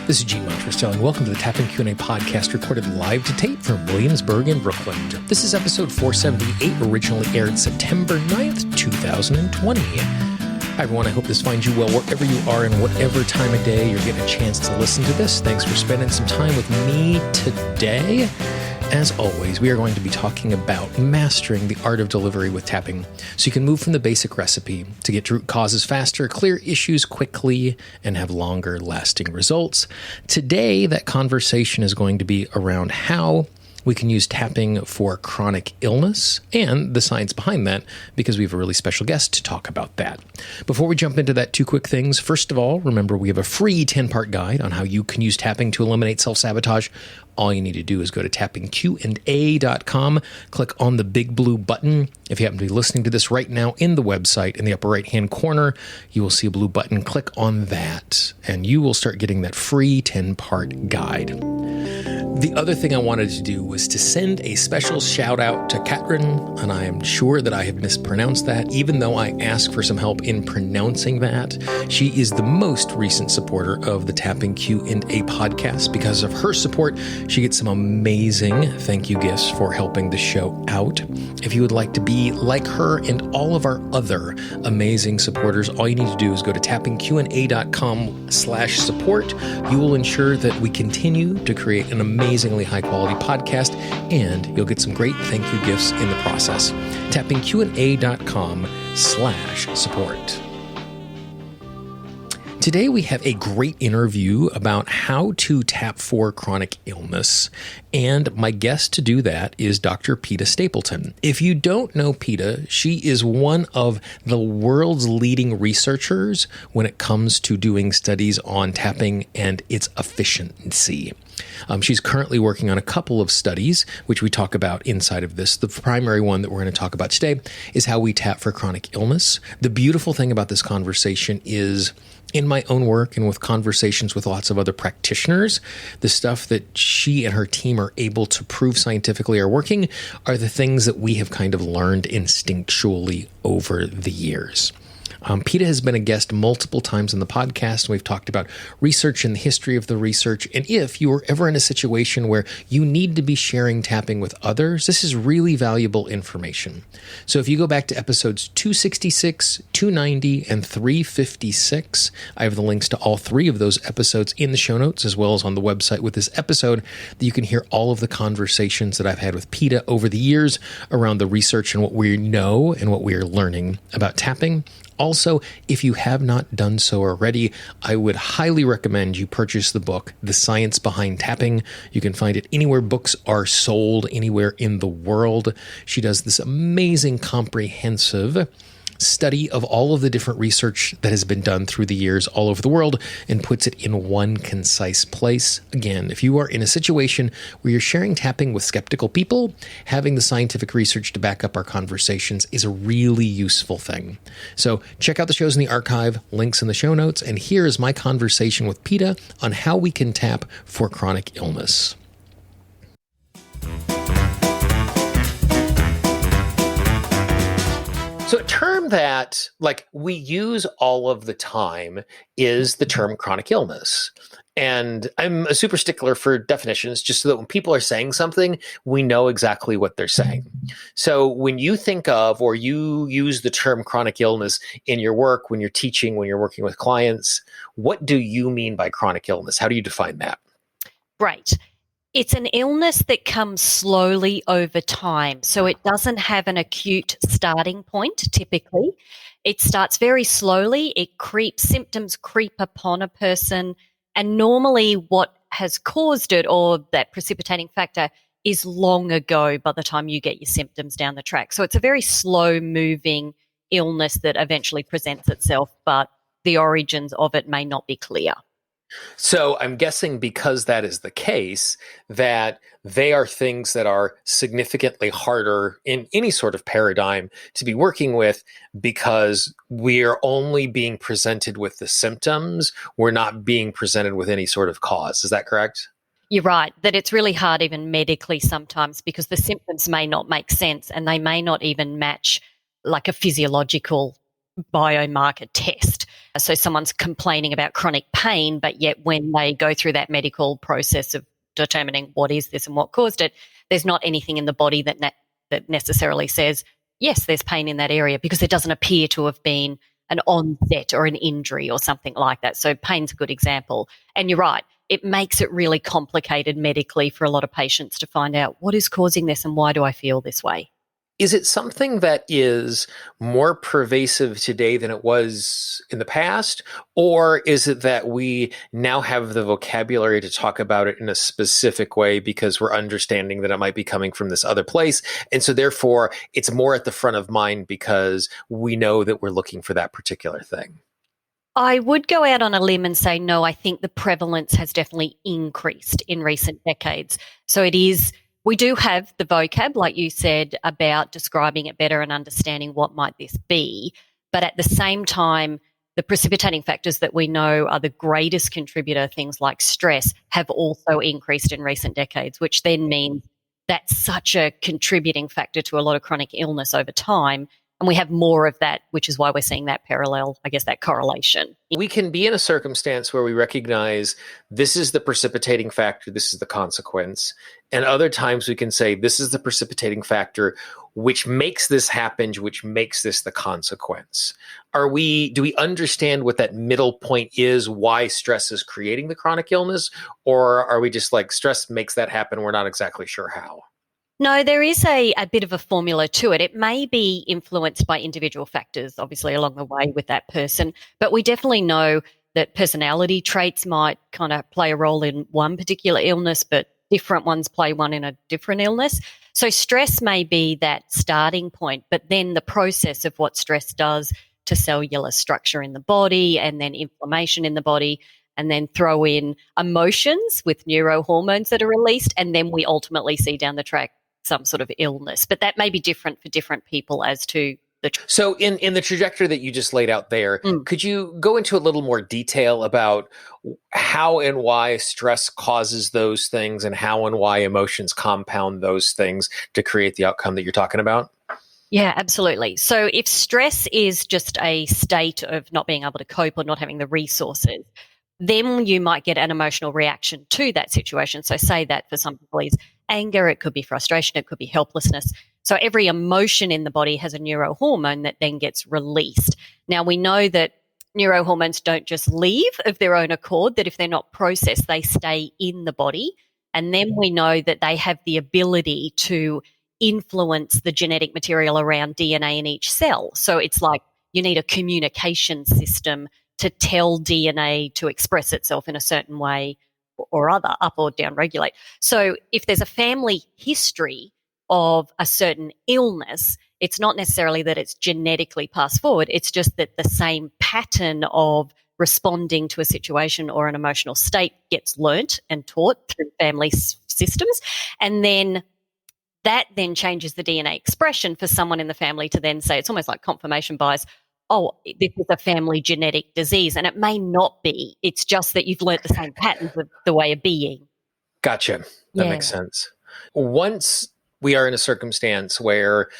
This is Gene Montrestelli, and welcome to the Tapping Q&A podcast recorded live to tape from Williamsburg in Brooklyn. This is episode 478, originally aired September 9th, 2020. Hi, everyone. I hope this finds you well wherever you are and whatever time of day you're getting a chance to listen to this. Thanks for spending some time with me today. As always, we are going to be talking about mastering the art of delivery with tapping so you can move from the basic recipe to get to root causes faster, clear issues quickly, and have longer lasting results. Today, that conversation is going to be around how we can use tapping for chronic illness and the science behind that, because we have a really special guest to talk about that. Before we jump into that, two quick things. First of all, remember we have a free 10-part guide on how you can use tapping to eliminate self-sabotage. All you need to do is go to tappingqanda.com, click on the big blue button. If you happen to be listening to this right now in the website, in the upper right-hand corner, you will see a blue button. Click on that, and you will start getting that free 10-part guide. The other thing I wanted to do was to send a special shout out to Katrin, and I am sure that I have mispronounced that, even though I asked for some help in pronouncing that. She is the most recent supporter of the Tapping Q&A podcast. Because of her support, she gets some amazing thank you gifts for helping the show out. If you would like to be like her and all of our other amazing supporters, all you need to do is go to tappingqanda.com/support. You will ensure that we continue to create an amazingly high-quality podcast, and you'll get some great thank you gifts in the process. tappingqanda.com/support. Today we have a great interview about how to tap for chronic illness, and my guest to do that is Dr. Peta Stapleton. If you don't know Peta, she is one of the world's leading researchers when it comes to doing studies on tapping and its efficiency. She's currently working on a couple of studies, which we talk about inside of this. The primary one that we're going to talk about today is how we tap for chronic illness. The beautiful thing about this conversation is, in my own work and with conversations with lots of other practitioners, the stuff that she and her team are able to prove scientifically are working are the things that we have kind of learned instinctually over the years. Peta has been a guest multiple times in the podcast, and we've talked about research and the history of the research. And if you are ever in a situation where you need to be sharing tapping with others, this is really valuable information. So if you go back to episodes 266, 290, and 356, I have the links to all three of those episodes in the show notes, as well as on the website with this episode, that you can hear all of the conversations that I've had with Peta over the years around the research and what we know and what we are learning about tapping. Also, if you have not done so already, I would highly recommend you purchase the book, The Science Behind Tapping. You can find it anywhere books are sold, anywhere in the world. She does this amazing, comprehensive study of all of the different research that has been done through the years all over the world and puts it in one concise place. Again, if you are in a situation where you're sharing tapping with skeptical people, having the scientific research to back up our conversations is a really useful thing. So check out the shows in the archive, links in the show notes, and here is my conversation with Peta on how we can tap for chronic illness. So a term that we use all of the time is the term chronic illness. And I'm a super stickler for definitions, just so that when people are saying something, we know exactly what they're saying. So when you think of or you use the term chronic illness in your work, when you're teaching, when you're working with clients, what do you mean by chronic illness? How do you define that? Right. It's an illness that comes slowly over time. So it doesn't have an acute starting point, typically. It starts very slowly. Symptoms creep upon a person. And normally what has caused it, or that precipitating factor, is long ago by the time you get your symptoms down the track. So it's a very slow moving illness that eventually presents itself, but the origins of it may not be clear. So I'm guessing because that is the case, that they are things that are significantly harder in any sort of paradigm to be working with, because we're only being presented with the symptoms. We're not being presented with any sort of cause. Is that correct? You're right, that it's really hard even medically sometimes, because the symptoms may not make sense and they may not even match like a physiological biomarker test. So someone's complaining about chronic pain, but yet when they go through that medical process of determining what is this and what caused it, there's not anything in the body that necessarily says, yes, there's pain in that area, because there doesn't appear to have been an onset or an injury or something like that. So pain's a good example. And you're right, it makes it really complicated medically for a lot of patients to find out what is causing this and why do I feel this way. Is it something that is more pervasive today than it was in the past? Or is it that we now have the vocabulary to talk about it in a specific way because we're understanding that it might be coming from this other place? And so therefore, it's more at the front of mind because we know that we're looking for that particular thing. I would go out on a limb and say, no, I think the prevalence has definitely increased in recent decades. So we do have the vocab, like you said, about describing it better and understanding what might this be. But at the same time, the precipitating factors that we know are the greatest contributor, things like stress, have also increased in recent decades, which then means that's such a contributing factor to a lot of chronic illness over time. And we have more of that, which is why we're seeing that parallel, I guess, that correlation. We can be in a circumstance where we recognize this is the precipitating factor, this is the consequence. And other times we can say this is the precipitating factor, which makes this happen, which makes this the consequence. Do we understand what that middle point is, why stress is creating the chronic illness? Or are we just like, stress makes that happen, we're not exactly sure how? No, there is a bit of a formula to it. It may be influenced by individual factors, obviously, along the way with that person. But we definitely know that personality traits might kind of play a role in one particular illness, but different ones play one in a different illness. So stress may be that starting point, but then the process of what stress does to cellular structure in the body and then inflammation in the body, and then throw in emotions with neurohormones that are released, and then we ultimately see down the track some sort of illness. But that may be different for different people as to the... So in the trajectory that you just laid out there, could you go into a little more detail about how and why stress causes those things and how and why emotions compound those things to create the outcome that you're talking about? Yeah, absolutely. So if stress is just a state of not being able to cope or not having the resources, then you might get an emotional reaction to that situation. So say that for some people is anger, it could be frustration, it could be helplessness. So every emotion in the body has a neurohormone that then gets released. Now we know that neurohormones don't just leave of their own accord, that if they're not processed, they stay in the body. And then we know that they have the ability to influence the genetic material around DNA in each cell. So it's like you need a communication system to tell DNA to express itself in a certain way or other, up or down regulate. So if there's a family history of a certain illness, it's not necessarily that it's genetically passed forward. It's just that the same pattern of responding to a situation or an emotional state gets learnt and taught through family systems. And then that then changes the DNA expression for someone in the family to then say, it's almost like confirmation bias, oh, this is a family genetic disease. And it may not be. It's just that you've learnt the same patterns of the way of being. Gotcha. That makes sense. Once we are in a circumstance where,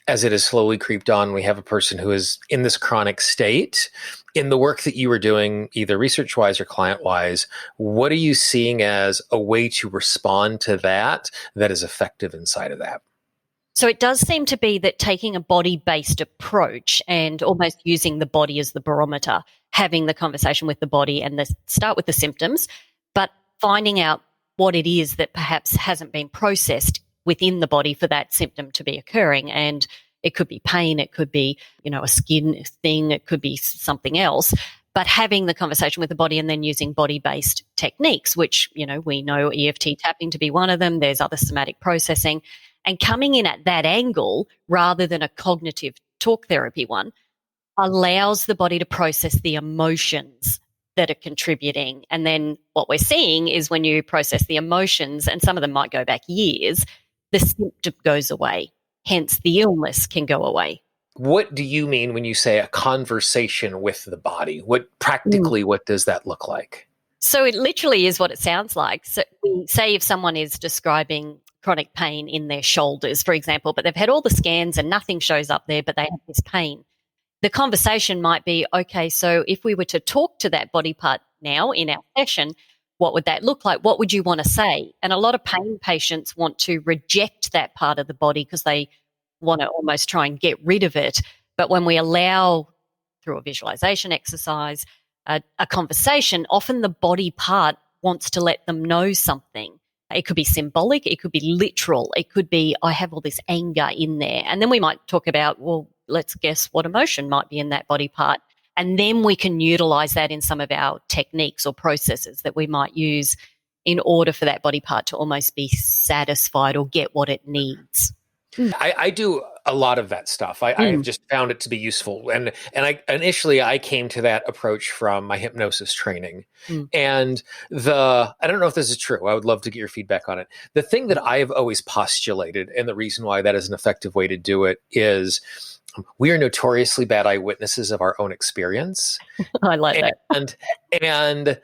as it has slowly creeped on, we have a person who is in this chronic state, in the work that you were doing, either research-wise or client-wise, what are you seeing as a way to respond to that is effective inside of that? So it does seem to be that taking a body-based approach and almost using the body as the barometer, having the conversation with the body and start with the symptoms, but finding out what it is that perhaps hasn't been processed within the body for that symptom to be occurring. And it could be pain, it could be, a skin thing, it could be something else. But having the conversation with the body and then using body-based techniques, which, we know EFT tapping to be one of them. There's other somatic processing. And coming in at that angle rather than a cognitive talk therapy one allows the body to process the emotions that are contributing. And then what we're seeing is when you process the emotions, and some of them might go back years, the symptom goes away. Hence, the illness can go away. What do you mean when you say a conversation with the body? What does that look like? So it literally is what it sounds like. So say if someone is describing chronic pain in their shoulders, for example, but they've had all the scans and nothing shows up there, but they have this pain. the conversation might be, okay, so if we were to talk to that body part now in our session, what would that look like? What would you want to say? And a lot of pain patients want to reject that part of the body because they want to almost try and get rid of it. But when we allow, through a visualization exercise, a conversation, often the body part wants to let them know something. It could be symbolic, it could be literal, it could be, I have all this anger in there. And then we might talk about, well, let's guess what emotion might be in that body part. And then we can utilize that in some of our techniques or processes that we might use in order for that body part to almost be satisfied or get what it needs. I do a lot of that stuff. I have just found it to be useful. And initially I came to that approach from my hypnosis training. And I don't know if this is true. I would love to get your feedback on it. The thing that I have always postulated, and the reason why that is an effective way to do it, is we are notoriously bad eyewitnesses of our own experience. I like that. And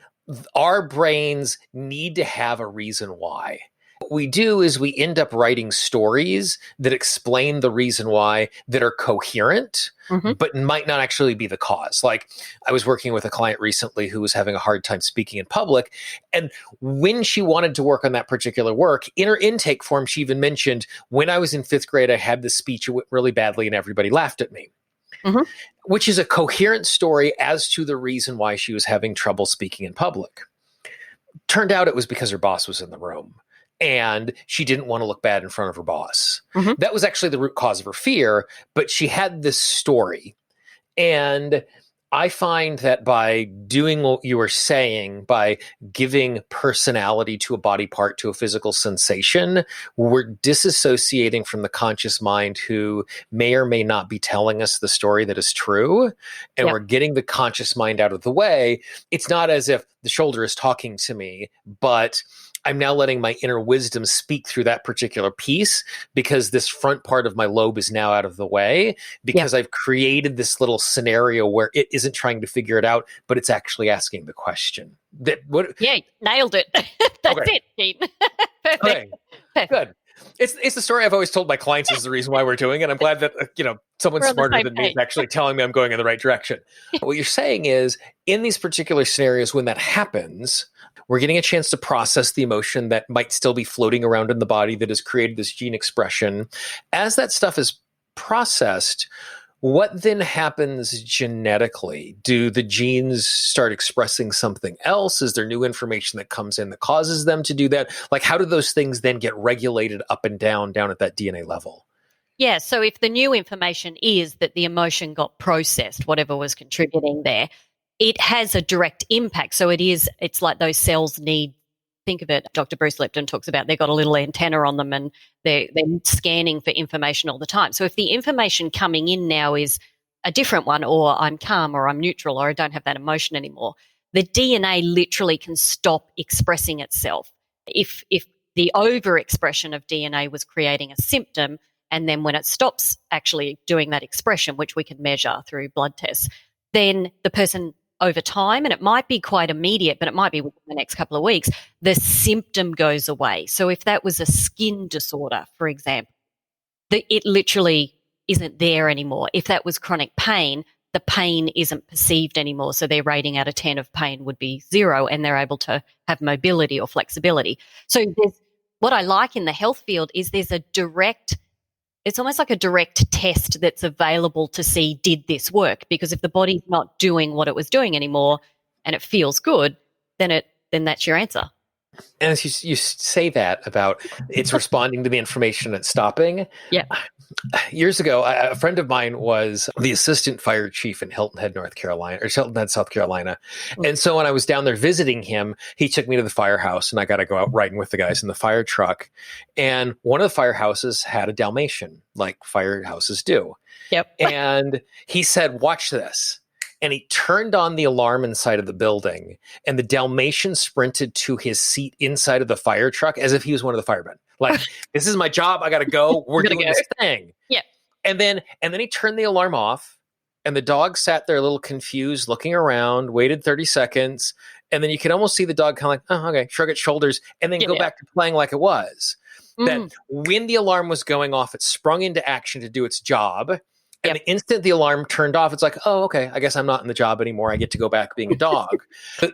our brains need to have a reason why. What we do is we end up writing stories that explain the reason why, that are coherent, but might not actually be the cause. Like, I was working with a client recently who was having a hard time speaking in public. And when she wanted to work on that particular work, in her intake form, she even mentioned, when I was in 5th grade, I had this speech, it went really badly and everybody laughed at me. Which is a coherent story as to the reason why she was having trouble speaking in public. Turned out it was because her boss was in the room. And she didn't want to look bad in front of her boss. That was actually the root cause of her fear, but she had this story. And I find that by doing what you were saying, by giving personality to a body part, to a physical sensation, we're disassociating from the conscious mind who may or may not be telling us the story that is true. And we're getting the conscious mind out of the way. It's not as if the shoulder is talking to me, but I'm now letting my inner wisdom speak through that particular piece, because this front part of my lobe is now out of the way, because I've created this little scenario where it isn't trying to figure it out, but it's actually asking the question. Yeah, nailed it. That's it, Gene. Perfect. Okay. Good. It's the story I've always told my clients is the reason why we're doing it. I'm glad that someone smarter than me is actually telling me I'm going in the right direction. What you're saying is, in these particular scenarios, when that happens, we're getting a chance to process the emotion that might still be floating around in the body that has created this gene expression. As that stuff is processed, what then happens genetically? Do the genes start expressing something else? Is there new information that comes in that causes them to do that? Like, how do those things then get regulated up and down at that DNA level? Yeah, so if the new information is that the emotion got processed, whatever was contributing there, it has a direct impact. So it's like those cells need, think of it, Dr. Bruce Lipton talks about, they've got a little antenna on them and they're scanning for information all the time. So if the information coming in now is a different one, or I'm calm, or I'm neutral, or I don't have that emotion anymore, the DNA literally can stop expressing itself. If the overexpression of DNA was creating a symptom, and then when it stops actually doing that expression, which we can measure through blood tests, then the person over time, and it might be quite immediate, but it might be within the next couple of weeks, the symptom goes away. So if that was a skin disorder, for example, it literally isn't there anymore. If that was chronic pain, the pain isn't perceived anymore. So their rating out of 10 of pain would be 0, and they're able to have mobility or flexibility. So what I like in the health field is there's it's almost like a direct test that's available to see, did this work? Because if the body's not doing what it was doing anymore and it feels good, then that's your answer. And as you say that about it's responding to the information and stopping. Yeah. Years ago, a friend of mine was the assistant fire chief in Hilton Head, South Carolina. And so when I was down there visiting him, he took me to the firehouse, and I got to go out riding with the guys in the fire truck. And one of the firehouses had a Dalmatian, like firehouses do. Yep. And he said, "Watch this." And he turned on the alarm inside of the building, and the Dalmatian sprinted to his seat inside of the fire truck as if he was one of the firemen. Like, this is my job. I got to go. We're doing this thing. Yeah. And then he turned the alarm off, and the dog sat there a little confused, looking around, waited 30 seconds. And then you could almost see the dog kind of like, oh, okay, shrug its shoulders, and then go back to playing like it was. That when the alarm was going off, it sprung into action to do its job. And the instant the alarm turned off, it's like, oh, okay, I guess I'm not in the job anymore. I get to go back being a dog.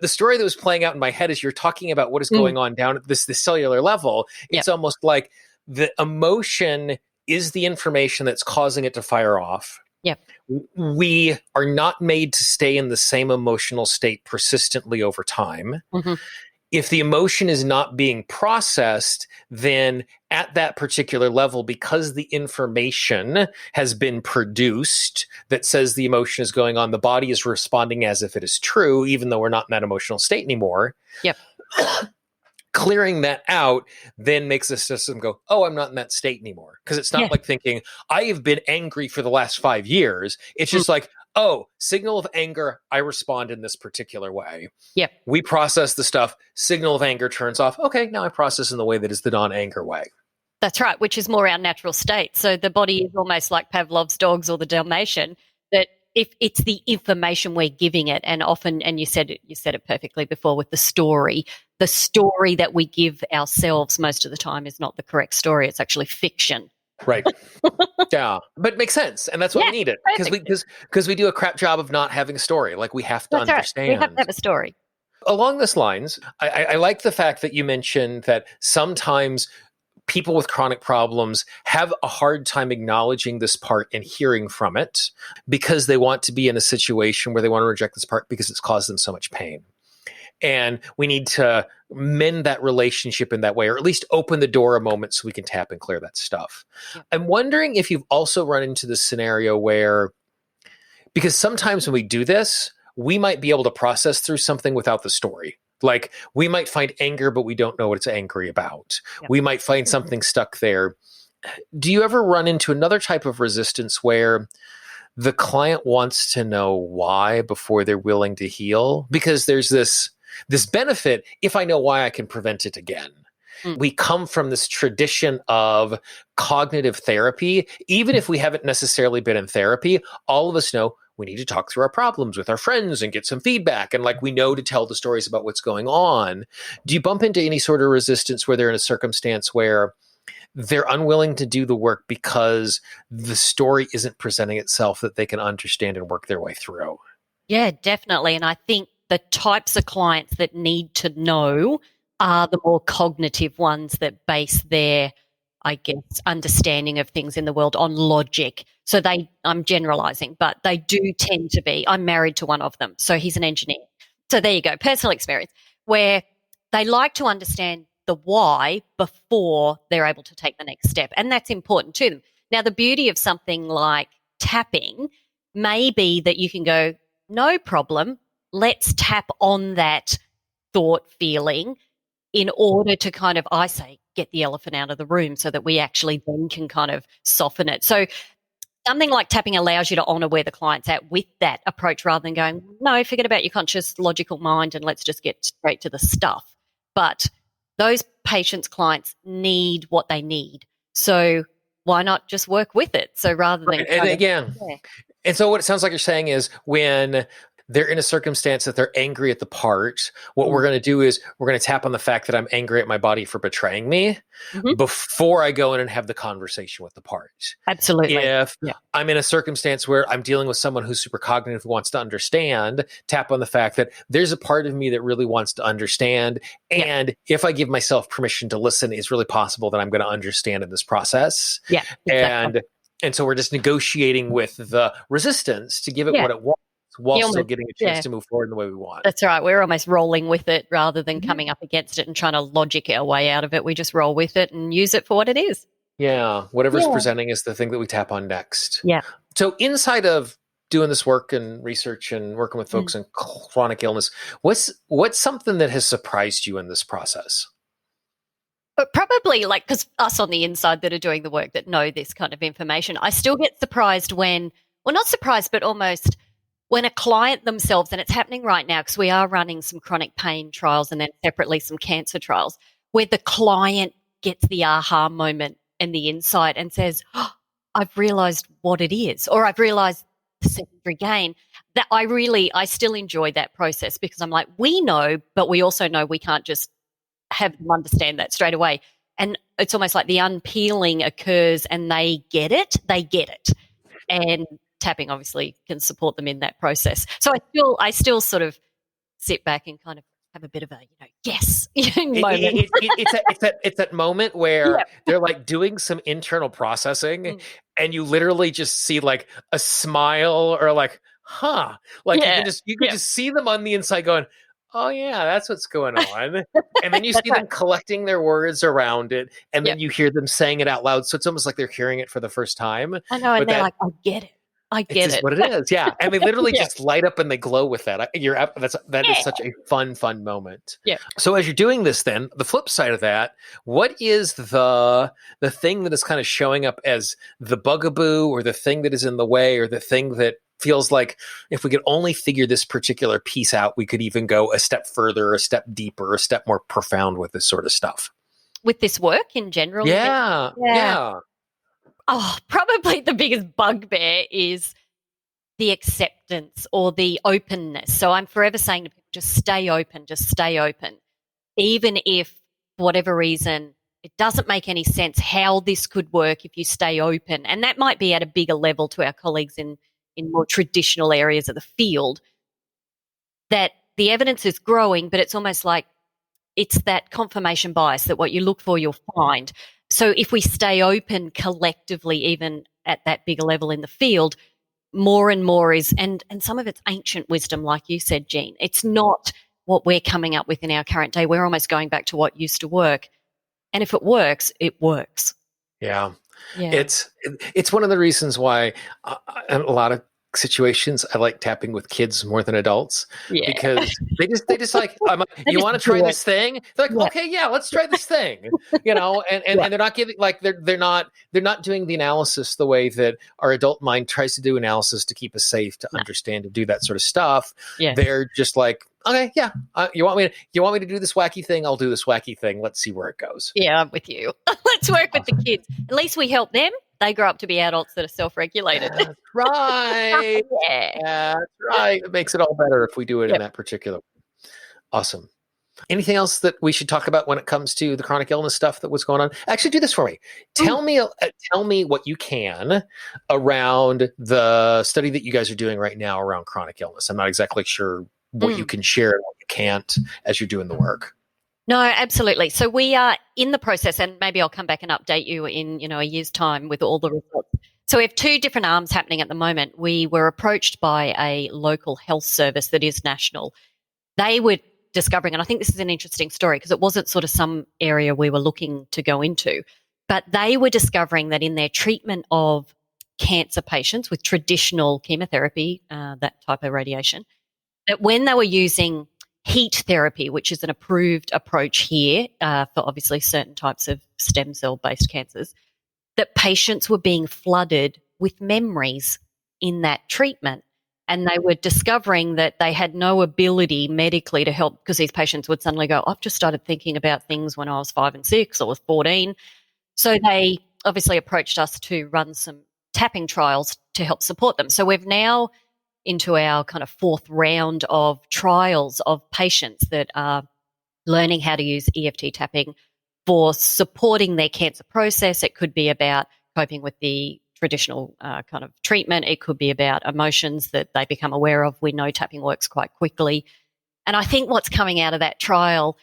The story that was playing out in my head as you're talking about what is going on down at this cellular level, it's almost like the emotion is the information that's causing it to fire off. Yep. We are not made to stay in the same emotional state persistently over time. Mm-hmm. If the emotion is not being processed, then at that particular level, because the information has been produced that says the emotion is going on, the body is responding as if it is true, even though we're not in that emotional state anymore. Yep. Clearing that out then makes the system go, oh, I'm not in that state anymore. Because it's not like thinking, I have been angry for the last 5 years. It's just like, oh, signal of anger, I respond in this particular way. Yep. We process the stuff, signal of anger turns off. Okay, now I process in the way that is the non-anger way. That's right, which is more our natural state. So the body is almost like Pavlov's dogs or the Dalmatian, that if it's the information we're giving it, and often, and you said it perfectly before with the story that we give ourselves most of the time is not the correct story. It's actually fiction. Right. Yeah. But it makes sense. And that's why we need it. Because we do a crap job of not having a story. Like we have to understand. Right. We have to have a story. Along this lines, I like the fact that you mentioned that sometimes people with chronic problems have a hard time acknowledging this part and hearing from it because they want to be in a situation where they want to reject this part because it's caused them so much pain. And we need to mend that relationship in that way, or at least open the door a moment so we can tap and clear that stuff. Yeah. I'm wondering if you've also run into this scenario where, because sometimes when we do this, we might be able to process through something without the story. Like we might find anger, but we don't know what it's angry about. Yeah. We might find something stuck there. Do you ever run into another type of resistance where the client wants to know why before they're willing to heal? Because there's this benefit, if I know why, I can prevent it again. We come from this tradition of cognitive therapy. Even if we haven't necessarily been in therapy, all of us know we need to talk through our problems with our friends and get some feedback. And like we know to tell the stories about what's going on. Do you bump into any sort of resistance where they're in a circumstance where they're unwilling to do the work because the story isn't presenting itself that they can understand and work their way through? Yeah, definitely. And I think the types of clients that need to know are the more cognitive ones that base their, I guess, understanding of things in the world on logic. So I'm generalizing, but they do tend to be. I'm married to one of them, so he's an engineer. So there you go, personal experience, where they like to understand the why before they're able to take the next step. And that's important to them. Now, the beauty of something like tapping may be that you can go, no problem, let's tap on that thought, feeling, in order to kind of, I say, get the elephant out of the room so that we actually then can kind of soften it. So something like tapping allows you to honour where the client's at with that approach rather than going, no, forget about your conscious, logical mind and let's just get straight to the stuff. But those patients, clients need what they need. So why not just work with it? So rather than... And so what it sounds like you're saying is when they're in a circumstance that they're angry at the part, what we're going to do is we're going to tap on the fact that I'm angry at my body for betraying me before I go in and have the conversation with the part. Absolutely. If I'm in a circumstance where I'm dealing with someone who's super cognitive, who wants to understand, tap on the fact that there's a part of me that really wants to understand. And if I give myself permission to listen, it's really possible that I'm going to understand in this process. Yeah. Exactly. And so we're just negotiating with the resistance to give it what it wants, while still getting a chance to move forward in the way we want. That's right. We're almost rolling with it rather than coming up against it and trying to logic our way out of it. We just roll with it and use it for what it is. Yeah. Whatever's presenting is the thing that we tap on next. Yeah. So inside of doing this work and research and working with folks in chronic illness, what's something that has surprised you in this process? But probably because us on the inside that are doing the work that know this kind of information, I still get surprised when, well, not surprised, but almost when a client themselves, and it's happening right now because we are running some chronic pain trials and then separately some cancer trials, where the client gets the aha moment and the insight and says, oh, I've realized what it is, or I've realized the secondary gain. That I still enjoy that process because I'm like, we know, but we also know we can't just have them understand that straight away. And it's almost like the unpeeling occurs and they get it. and tapping obviously can support them in that process. So I still sort of sit back and kind of have a bit of a, yes moment. It's that moment where Yeah. they're like doing some internal processing and you literally just see like a smile or like, like you can just see them on the inside going, oh yeah, that's what's going on. And then you see them collecting their words around it, and then you hear them saying it out loud. So it's almost like they're hearing it for the first time. I know, and they're like, I get it. It's just what it is, yeah. And they literally just light up and they glow with that. That is such a fun moment. Yeah. So as you're doing this, then the flip side of that, what is the thing that is kind of showing up as the bugaboo, or the thing that is in the way, or the thing that feels like if we could only figure this particular piece out, we could even go a step further, a step deeper, a step more profound with this sort of stuff? With this work in general? Yeah. Oh, probably the biggest bugbear is the acceptance or the openness. So I'm forever saying to people, just stay open. Even if, for whatever reason, it doesn't make any sense how this could work if you stay open. And that might be at a bigger level to our colleagues in more traditional areas of the field, that the evidence is growing, but it's almost like it's that confirmation bias that what you look for, you'll find. So if we stay open collectively, even at that bigger level in the field, more and more is, and some of it's ancient wisdom, like you said, Jean. It's not what we're coming up with in our current day. We're almost going back to what used to work. And if it works, it works. Yeah. It's one of the reasons why in a lot of situations I like tapping with kids more than adults, because they just like, you want to try this thing? They're like, okay, yeah, let's try this thing, and they're not giving, like, they're not doing the analysis the way that our adult mind tries to do analysis to keep us safe, to understand, to do that sort of stuff. They're just like, okay, yeah, you want me to do this wacky thing? I'll do this wacky thing. Let's see where it goes. Yeah, I'm with you. Let's work with the kids. At least we help them. They grow up to be adults that are self-regulated. That's right. That's right. It makes it all better if we do it in that particular way. Awesome. Anything else that we should talk about when it comes to the chronic illness stuff that was going on? Actually, do this for me. Tell me what you can around the study that you guys are doing right now around chronic illness. I'm not exactly sure what you can share and what you can't as you're doing the work. No, absolutely. So we are in the process, and maybe I'll come back and update you in a year's time with all the results. So we have two different arms happening at the moment. We were approached by a local health service that is national. They were discovering, and I think this is an interesting story because it wasn't sort of some area we were looking to go into, but they were discovering that in their treatment of cancer patients with traditional chemotherapy, that type of radiation, that when they were using heat therapy, which is an approved approach here for obviously certain types of stem cell-based cancers, that patients were being flooded with memories in that treatment. And they were discovering that they had no ability medically to help, because these patients would suddenly go, I've just started thinking about things when I was 5 and 6 or was 14. So they obviously approached us to run some tapping trials to help support them. So we've now into our kind of fourth round of trials of patients that are learning how to use EFT tapping for supporting their cancer process. It could be about coping with the traditional kind of treatment. It could be about emotions that they become aware of. We know tapping works quite quickly. And I think what's coming out of that trial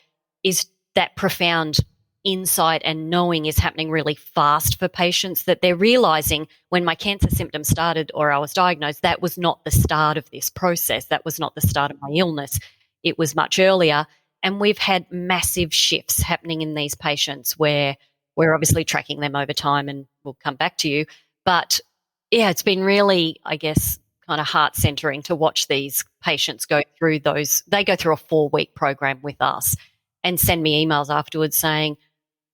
is that profound insight and knowing is happening really fast for patients, that they're realizing when my cancer symptoms started or I was diagnosed, that was not the start of this process. That was not the start of my illness. It was much earlier. And we've had massive shifts happening in these patients where we're obviously tracking them over time, and we'll come back to you. But yeah, it's been really, I guess, kind of heart-centering to watch these patients go through those. They go through a 4-week program with us and send me emails afterwards saying,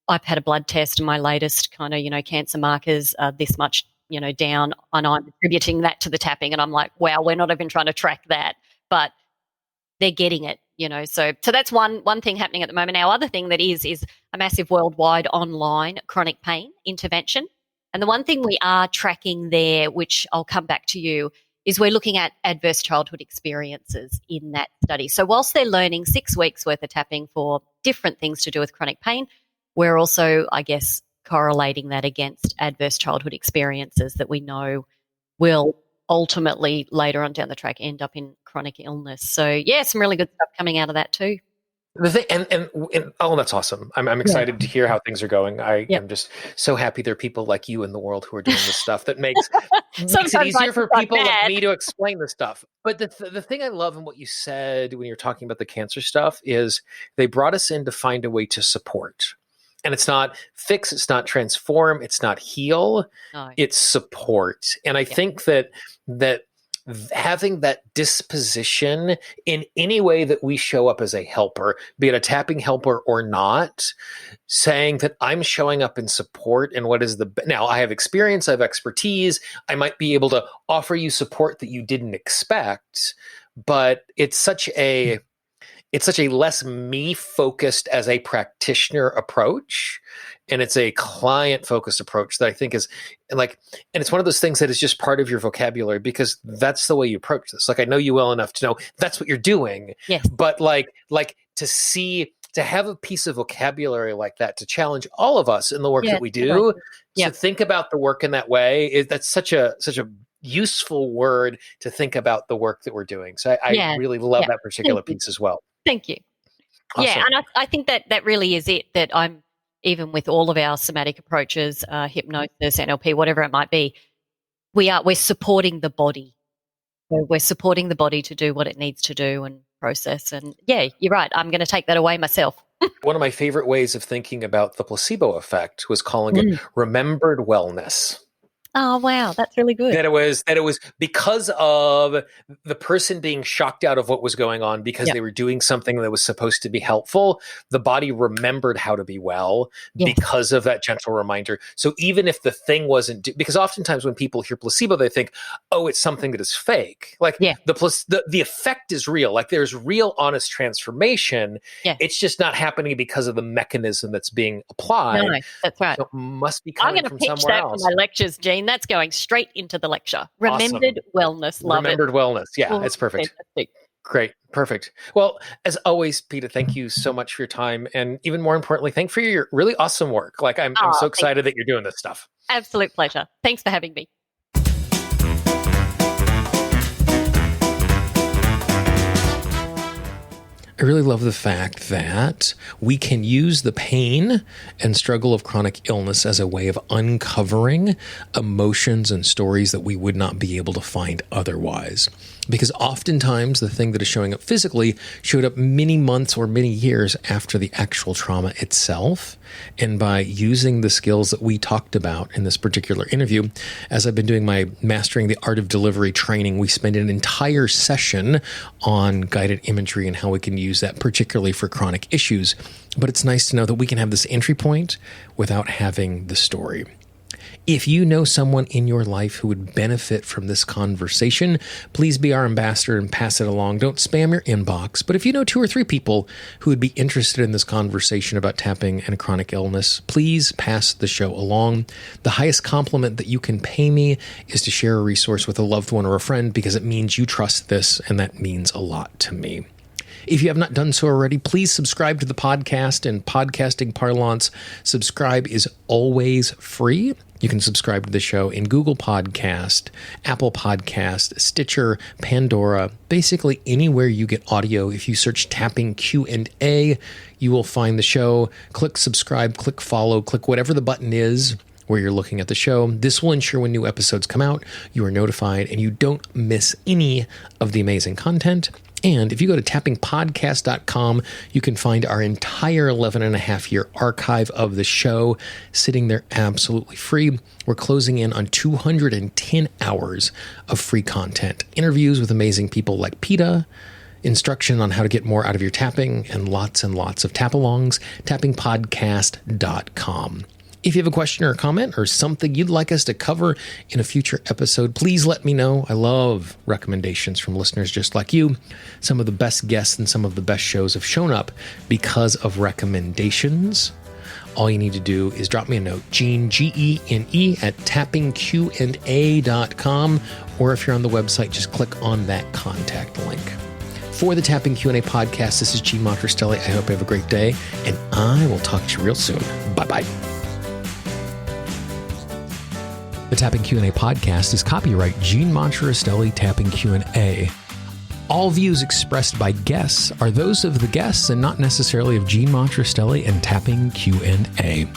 I've had a blood test and my latest kind of, cancer markers are this much, down, and I'm attributing that to the tapping. And I'm like, wow, we're not even trying to track that, but they're getting it, So that's one thing happening at the moment. Our other thing that is a massive worldwide online chronic pain intervention. And the one thing we are tracking there, which I'll come back to you, is we're looking at adverse childhood experiences in that study. So whilst they're learning 6 weeks worth of tapping for different things to do with chronic pain, we're also, I guess, correlating that against adverse childhood experiences that we know will ultimately later on down the track end up in chronic illness. So yeah, some really good stuff coming out of that too. The thing, and oh, that's awesome. I'm excited to hear how things are going. I am just so happy there are people like you in the world who are doing this stuff that makes it easier for people like me to explain this stuff. But the thing I love in what you said when you're talking about the cancer stuff is they brought us in to find a way to support. And it's not fix, it's not transform, it's not heal, it's support. And I think that having that disposition in any way that we show up as a helper, be it a tapping helper or not, saying that I'm showing up in support and now I have experience, I have expertise, I might be able to offer you support that you didn't expect, but it's such a less me focused as a practitioner approach. And it's a client focused approach that I think is and it's one of those things that is just part of your vocabulary because that's the way you approach this. Like, I know you well enough to know that's what you're doing. Yes. But to have a piece of vocabulary like that to challenge all of us in the work that we do, to think about the work in that way, that's such a useful word to think about the work that we're doing. So I really love that particular piece as well. Thank you. Awesome. Yeah, and I think that really is it, that I'm, even with all of our somatic approaches, hypnosis, NLP, whatever it might be, we're supporting the body. So we're supporting the body to do what it needs to do and process. And yeah, you're right. I'm going to take that away myself. One of my favorite ways of thinking about the placebo effect was calling it remembered wellness. Oh, wow. That's really good. That it was because of the person being shocked out of what was going on because they were doing something that was supposed to be helpful. The body remembered how to be well because of that gentle reminder. So even if the thing wasn't, because oftentimes when people hear placebo, they think, oh, it's something that is fake. Like the effect is real. Like there's real honest transformation. Yeah. It's just not happening because of the mechanism that's being applied. No, that's right. So it must be coming from somewhere else. I'm going to pitch that for my lectures, Jean. That's going straight into the lecture. Remembered wellness. Love Remembered it. wellness. Yeah, it's perfect. Fantastic. Great. Perfect. Well, as always, Peta, thank you so much for your time. And even more importantly, thank you for your really awesome work. Like I'm so excited that you're doing this stuff. Absolute pleasure. Thanks for having me. I really love the fact that we can use the pain and struggle of chronic illness as a way of uncovering emotions and stories that we would not be able to find otherwise. Because oftentimes the thing that is showing up physically showed up many months or many years after the actual trauma itself. And by using the skills that we talked about in this particular interview, as I've been doing my Mastering the Art of Delivery training, we spend an entire session on guided imagery and how we can use that particularly for chronic issues. But it's nice to know that we can have this entry point without having the story. If you know someone in your life who would benefit from this conversation, please be our ambassador and pass it along. Don't spam your inbox. But if you know 2 or 3 people who would be interested in this conversation about tapping and chronic illness, please pass the show along. The highest compliment that you can pay me is to share a resource with a loved one or a friend because it means you trust this, and that means a lot to me. If you have not done so already, please subscribe to the podcast. In podcasting parlance, subscribe is always free. You can subscribe to the show in Google Podcast, Apple Podcast, Stitcher, Pandora, basically anywhere you get audio. If you search Tapping Q&A, you will find the show. Click subscribe, click follow, click whatever the button is where you're looking at the show. This will ensure when new episodes come out, you are notified and you don't miss any of the amazing content. And if you go to tappingpodcast.com, you can find our entire 11.5-year archive of the show sitting there absolutely free. We're closing in on 210 hours of free content, interviews with amazing people like Peta, instruction on how to get more out of your tapping, and lots of tap-alongs, tappingpodcast.com. If you have a question or a comment or something you'd like us to cover in a future episode, please let me know. I love recommendations from listeners just like you. Some of the best guests and some of the best shows have shown up because of recommendations. All you need to do is drop me a note, Gene, Gene, at tappingqa.com, or if you're on the website, just click on that contact link. For the Tapping Q&A podcast, this is Gene Montrastelli. I hope you have a great day, and I will talk to you real soon. Bye-bye. The Tapping Q&A podcast is copyright Gene Monterostelli Tapping Q&A. All views expressed by guests are those of the guests and not necessarily of Gene Monterostelli and Tapping Q&A.